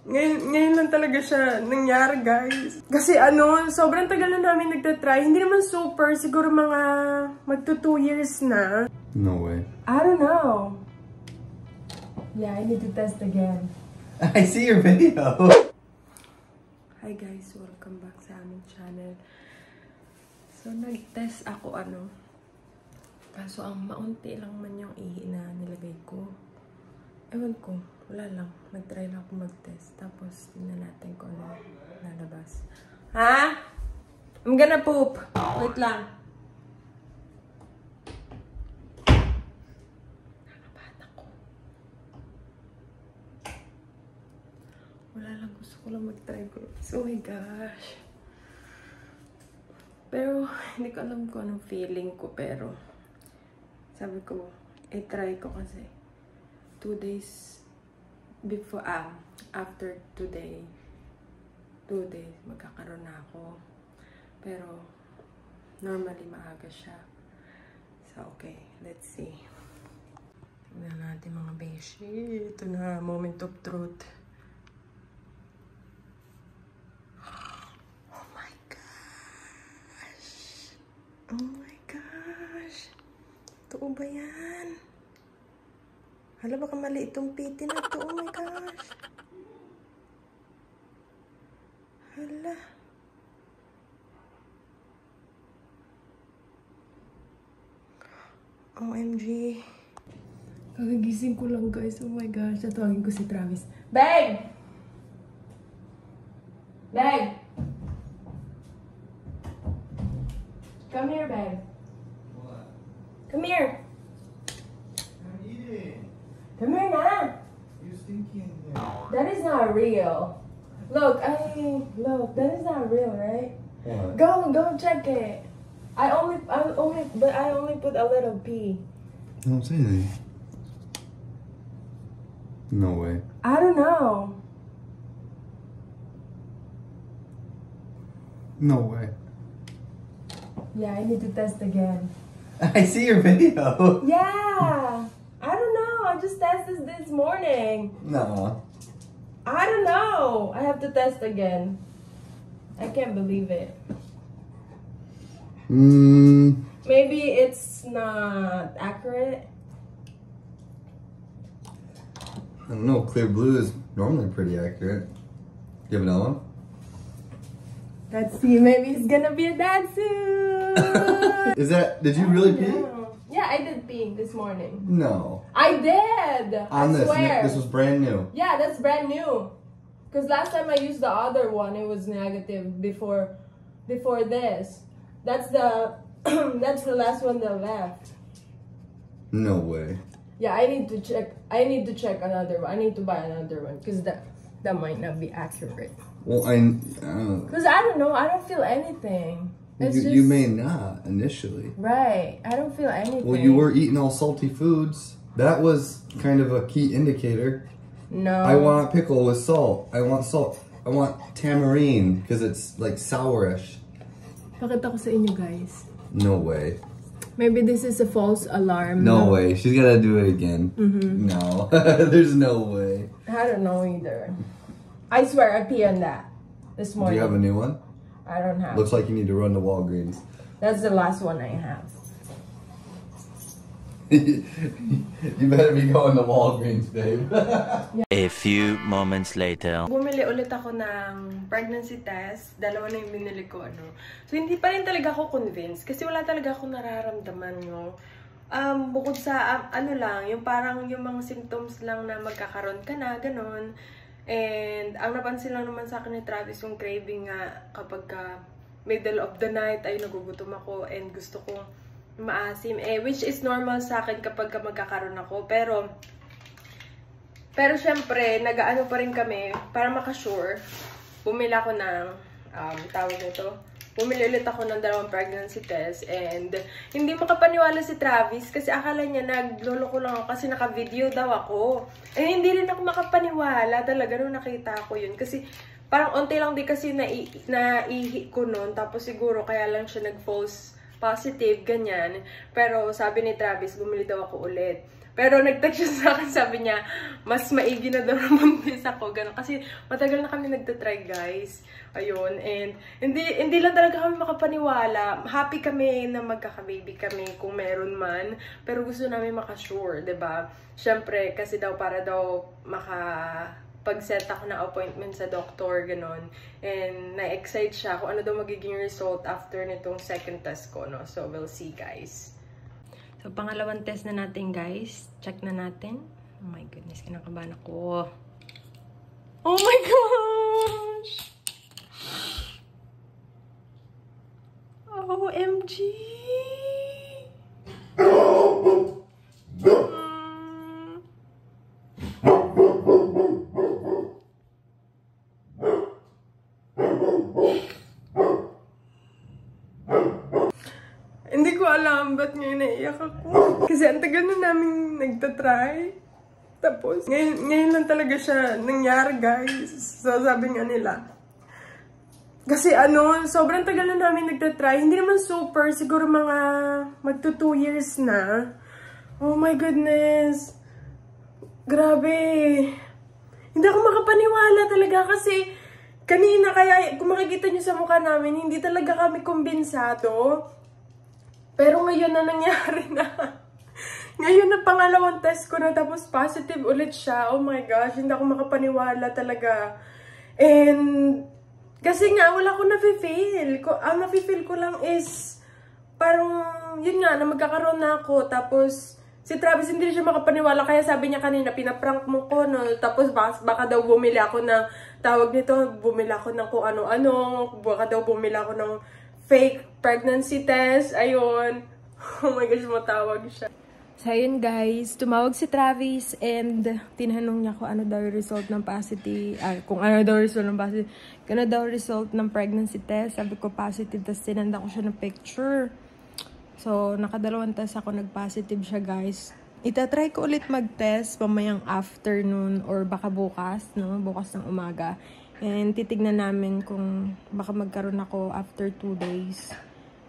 Ngayon lang talaga siya nangyari, guys. Kasi sobrang tagal na namin nagtatry. Hindi naman super, siguro mga magto 2 years na. No way. I don't know. Yeah, I need to test again. I see your video. Hi guys, welcome back sa aming channel. So, nag-test ako kaso ang maunti lang man yung ihi na nilagay ko. Ewan ko, wala lang. Nag-try lang ako mag-test. Tapos, tingnan natin kung ano lalabas. Ha? I'm gonna poop. Wait lang. Nakabahan ako. Wala lang. Gusto ko lang mag-try ko. Oh my gosh. Pero, hindi ko alam kung anong feeling ko. Pero, sabi ko, try ko kasi 2 days before, after 2 days, magkakaroon na ako. Pero, normally maaga siya. So, okay, let's see. Tignan natin mga beshi. Ito na, moment of truth. Oh my gosh! Oh my gosh! Totoo ba yan? Hala, baka mali itong piti na to. Oh my gosh. Hala. OMG. Kagagising ko lang, guys. Oh my gosh. Tatawagin ko si Travis. Babe! Babe! Come here, babe. What? Come here. I'm eating. Come here now. You're stinking here. That is not real. Look, that is not real, right? What? Go check it. I only put a little pee. Don't say anything. No way. I don't know. No way. Yeah, I need to test again. I see your video. Yeah. I don't know. I just tested this morning. No. I don't know. I have to test again. I can't believe it. Maybe it's not accurate. I don't know. Clear blue is normally pretty accurate. You have another one? Let's see. Maybe it's gonna be a dad soon. Is that? Did you really pee? No. Yeah, I did pee this morning. No. I did. On I this. swear. This was brand new. Yeah, that's brand new. Cause last time I used the other one, it was negative before this. That's the that's the last one that left. No way. Yeah, I need to check. I need to check another one. I need to buy another one because that might not be accurate. Well, Cause I don't know. I don't feel anything. It's just, you may not initially. Right. I don't feel anything. Well, you were eating all salty foods. That was kind of a key indicator. No. I want pickle with salt. I want salt. I want tamarind because it's like sourish. Pakita ko sa inyo, guys. No way. Maybe this is a false alarm. No way. She's gotta do it again. No. There's no way. I don't know either. I swear I pee on that this Do morning. you have a new one? I don't have. Looks like you need to run to Walgreens. That's the last one I have. You better be going to Walgreens, babe. A few moments later. Bumili ulit ako ng pregnancy test. Dalawa na yung binili ko, So, hindi pa rin talaga ako convinced. Kasi wala talaga ako nararamdaman, bukod sa, yung parang yung mga symptoms lang na magkakaroon ka na, ganon. And, ang napansin lang naman sa akin ni Travis, yung craving nga kapag middle of the night ay nagugutom ako and gusto kong maasim. Which is normal sa akin kapag magkakaroon ako. Pero syempre, nag-aano pa rin kami para makasure. Bumili ako ng, tawag nito, bumili ulit ako ng 2 pregnancy test. And, hindi makapaniwala si Travis kasi akala niya nagloloko lang ako kasi naka-video daw ako. Hindi rin ako makapaniwala talaga nung nakita ko yun. Kasi, parang onti lang din kasi naihi ko nun. Tapos siguro kaya lang siya nag-false positive, ganyan. Pero sabi ni Travis, bumili daw ako ulit. Pero nag-text siya sa akin, sabi niya, mas maigi na daw buntis ako. Ganun. Kasi matagal na kami nagtatry, guys. Ayun. And hindi lang talaga kami makapaniwala. Happy kami na magkaka-baby kami kung meron man. Pero gusto namin makasure, 'di ba? Syempre, kasi daw para daw pag-set ako na appointment sa doktor, ganun. And na-excite siya kung ano daw magiging result after nitong second test ko, no? So, we'll see, guys. So, pangalawang test na natin, guys. Check na natin. Oh my goodness, kinakabahan ako. Oh my gosh! OMG! Hindi ko alam ba't ngayon naiyak ako. Kasi ang tagal na namin nagtatry. Tapos, ngayon lang talaga siya nangyari, guys. So, sabi nga nila. Kasi sobrang tagal na namin nagtatry. Hindi naman super. Siguro mga magto 2 years na. Oh my goodness. Grabe. Hindi ako makapaniwala talaga kasi kanina kaya kung makikita nyo sa mukha namin, hindi talaga kami kumbensado. Pero ngayon na nangyari na. Ngayon na pangalawang test ko na tapos positive ulit siya. Oh my gosh, hindi ako makapaniwala talaga. And kasi nga, wala ko nafe-feel. Ang nafe-feel ko lang is parang, yun nga, na magkakaroon na ako. Tapos, si Travis hindi siya makapaniwala. Kaya sabi niya kanina, pinaprank mo ko, no? Tapos, baka daw bumili ako ng, tawag nito, bumili ako ng kung ano-ano. Baka daw bumili ako ng fake pregnancy test. Ayun. Oh my gosh, matawag siya. So, ayun guys. Tumawag si Travis and tinanong niya kung ano daw yung result ng positive. Kung ano daw result ng positive. Kung ano daw result ng pregnancy test. Sabi ko positive. Tapos tinanda ko siya ng picture. So, nakadalawang test ako. Nag-positive siya guys. Itatry ko ulit mag-test pamayang afternoon or baka bukas. No? Bukas ng umaga. And titignan namin kung baka magkaroon ako after 2 days.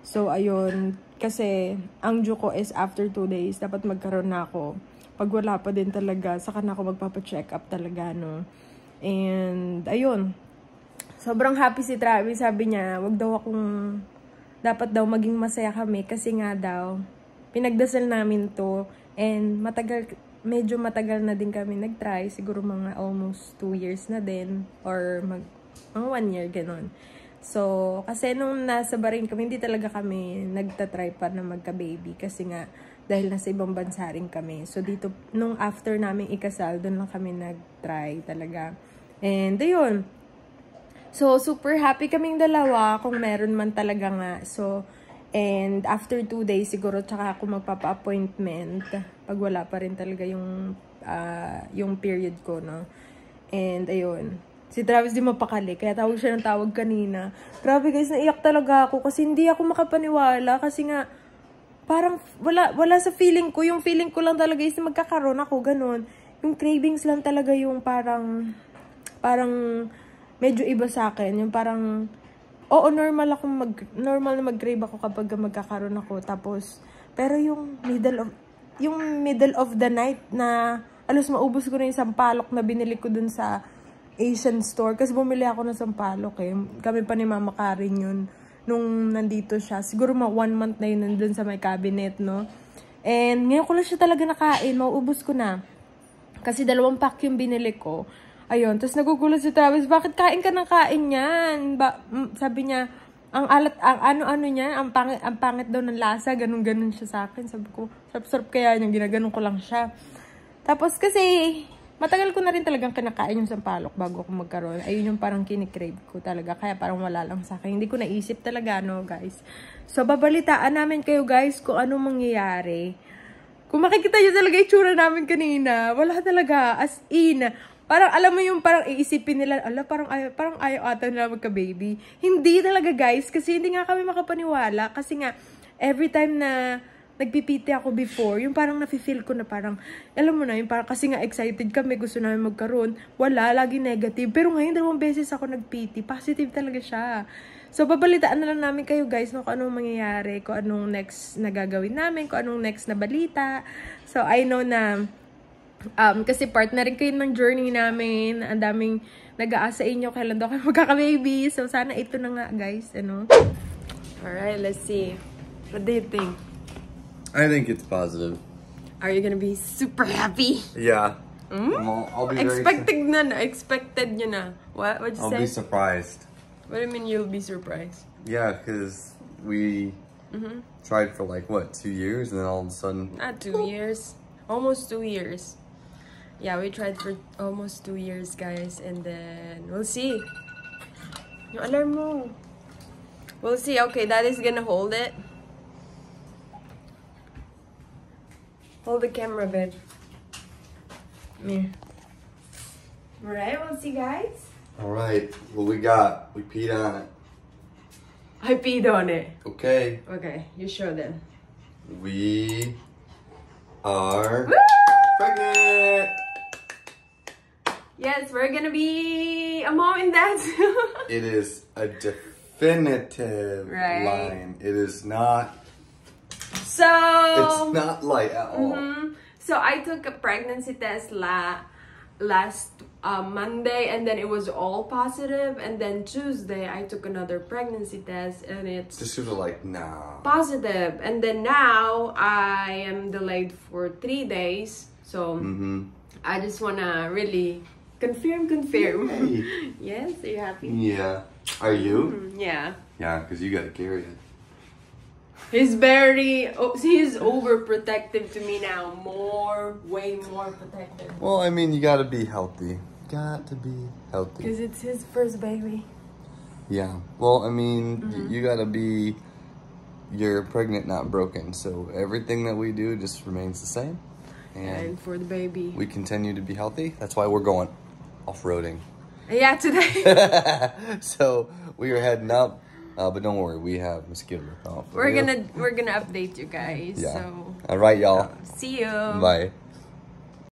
So, ayun. Kasi, ang due ko is after 2 days. Dapat magkaroon na ako. Pag wala pa din talaga, saka na ako magpapacheck up talaga, no? And, ayun. Sobrang happy si Travis. Sabi niya, wag daw akong, dapat daw maging masaya kami. Kasi nga daw, pinagdasal namin to. And, medyo matagal na din kami nag-try. Siguro mga almost 2 years na din. Or mga 1 year, ganon. So, kasi nung nasa Bahrain kami, hindi talaga kami nagtatry pa na magka-baby. Kasi nga, dahil nasa ibang bansa rin kami. So, dito, nung after namin ikasal, doon lang kami nag-try talaga. And, ayun. So, super happy kaming dalawa kung meron man talaga nga. So, and after 2 days, siguro, tsaka ako magpapa-appointment. Pag wala pa rin talaga yung period ko, no? And, ayun. Si Travis di mapakali, kaya tawag siya ng tawag kanina. Grabe guys, naiyak talaga ako kasi hindi ako makapaniwala. Kasi nga, parang wala sa feeling ko. Yung feeling ko lang talaga is magkakaroon ako, ganun. Yung cravings lang talaga yung parang medyo iba sa akin. Yung parang, oo, normal na mag-crave ako kapag magkakaroon ako. Tapos, pero yung middle of the night na, alos maubos ko na yung sampalok na binili ko dun sa Asian store. Kasi bumili ako ng sampalok eh. Kami pa ni Mama Karen yun. Nung nandito siya. Siguro 1 month na yun nandun sa may cabinet, no? And ngayon ko lang siya talaga nakain. Mauubos ko na. Kasi 2 pack yung binili ko. Ayun. Tapos nagugulat si Travis, bakit kain ka ng kain yan? Sabi niya, ang ano niya, ang pangit daw ng lasa. Ganun-ganun siya sa akin. Sabi ko, sarap-sarap kaya yung ginaganon ko lang siya. Tapos kasi, matagal ko na rin talagang kinakain yung sampalok bago ako magkaroon. Ayun yung parang kinikrave ko talaga. Kaya parang wala lang sa akin. Hindi ko naisip talaga, no, guys. So, babalitaan namin kayo, guys, kung anong mangyayari. Kung makikita nyo talaga itsura namin kanina, wala talaga. As in, parang alam mo yung parang iisipin nila, parang ayaw ata nila magka-baby. Hindi talaga, guys. Kasi hindi nga kami makapaniwala. Kasi nga, every time na nagpipiti ako before, yung parang nafe-feel ko na parang, alam mo na, yung parang kasi nga excited kami, gusto namin magkaroon. Wala, lagi negative. Pero ngayon, 2 beses ako nagpiti. Positive talaga siya. So, babalitaan na lang namin kayo guys no, kung anong mangyayari, kung anong next na gagawin namin, kung anong next na balita. So, I know na, kasi partner rin kayo ng journey namin. Ang daming nag-aasa inyo kailan daw kayo magkaka-baby. So, sana ito na nga guys, ano. Alright, let's see. What do you think? I think it's positive. Are you gonna be super happy? Yeah. I'll be very Expected nyo na. What'd you say? I'll be surprised. What do you mean you'll be surprised? Yeah, because we tried for like, what, 2 years? And then all of a sudden... Not 2 years. Almost 2 years. Yeah, we tried for almost 2 years, guys. And then, we'll see. Yung alarm mo. We'll see. Okay, Daddy's gonna hold it. Hold the camera, babe. Yeah. Alright, we'll see, guys. Alright, what we got? We peed on it. I peed on it. Okay. Okay, you show them. We are Woo! pregnant! Yes, we're gonna be a mom and dad soon. It is a definitive line. It is not... So... It's not light at all. So I took a pregnancy test last Monday, and then it was all positive, and then Tuesday I took another pregnancy test and it's Just sort of like, nah. positive, and then now I am delayed for 3 days, so I just wanna really confirm. Yay. Yes, are you happy? Yeah. Are you? Yeah. Yeah, because you gotta carry it. He's overprotective to me now. Way more protective. Well, I mean, you gotta be healthy. Got to be healthy. Because it's his first baby. Yeah. Well, I mean, you gotta be... You're pregnant, not broken. So everything that we do just remains the same. And for the baby. We continue to be healthy. That's why we're going off-roading. Yeah, today. So we are heading up. But don't worry, we have mosquito repellent. We're gonna update you guys. Yeah. So All right, y'all. see you. Bye.